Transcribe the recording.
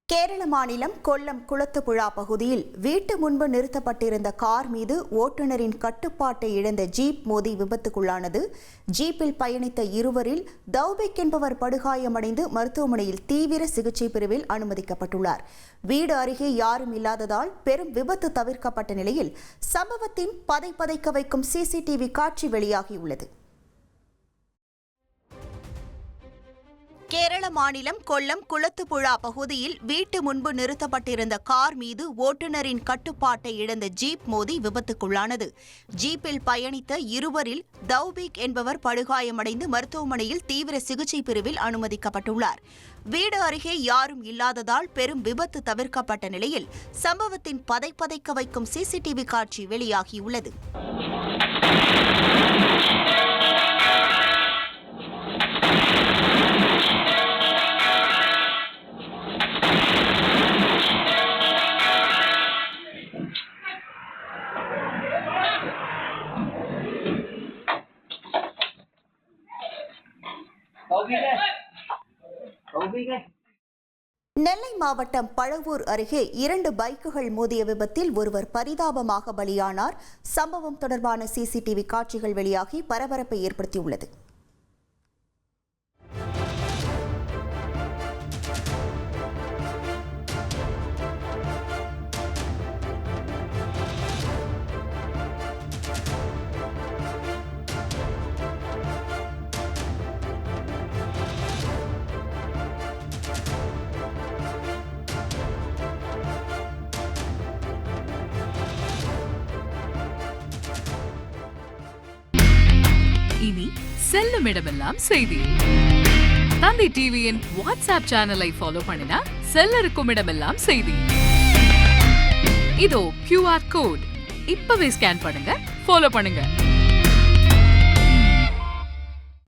கேரள மாநிலம் கொல்லம் குளத்துப்புழா பகுதியில் வீட்டு முன்பு நிறுத்தப்பட்டிருந்த கார் மீது ஓட்டுநரின் கட்டுப்பாட்டை இழந்த ஜீப் மோதி விபத்துக்குள்ளானது. ஜீப்பில் பயணித்த இருவரில் தௌபிக் என்பவர் படுகாயமடைந்து மருத்துவமனையில் தீவிர சிகிச்சை பிரிவில் அனுமதிக்கப்பட்டுள்ளார். வீடு அருகே யாரும் இல்லாததால் பெரும் விபத்து தவிர்க்கப்பட்ட நிலையில் சம்பவத்தின் பதைக்க வைக்கும் சிசிடிவி காட்சி வெளியாகியுள்ளது. கேரள மாநிலம் கொல்லம் குளத்துப்புழா பகுதியில் வீட்டு முன்பு நிறுத்தப்பட்டிருந்த கார் மீது ஓட்டுநரின் கட்டுப்பாட்டை இழந்த ஜீப் மோதி விபத்துக்குள்ளானது. ஜீப்பில் பயணித்த இருவரில் தௌபிக் என்பவர் படுகாயமடைந்து மருத்துவமனையில் தீவிர சிகிச்சை பிரிவில் அனுமதிக்கப்பட்டுள்ளார். வீடு அருகே யாரும் இல்லாததால் பெரும் விபத்து தவிர்க்கப்பட்ட நிலையில் சம்பவத்தின் பதைக்க வைக்கும் சிசிடிவி காட்சி வெளியாகியுள்ளது. நெல்லை மாவட்டம் பழவூர் அருகே 2 பைக்குகள் மோதிய விபத்தில் ஒருவர் பரிதாபமாக பலியானார். சம்பவம் தொடர்பான சிசிடிவி காட்சிகள் வெளியாகி பரபரப்பை ஏற்படுத்தியுள்ளது. இனி செல்லும் இடமெல்லாம் செய்தி. தந்தி டிவியின் வாட்ஸ்அப் சேனலை ஃபாலோ பண்ணினா செல்ல இருக்கும் இடமெல்லாம் செய்தி. இதோ QR கோட் இப்பவே ஸ்கேன் பண்ணுங்க, ஃபாலோ பண்ணுங்க.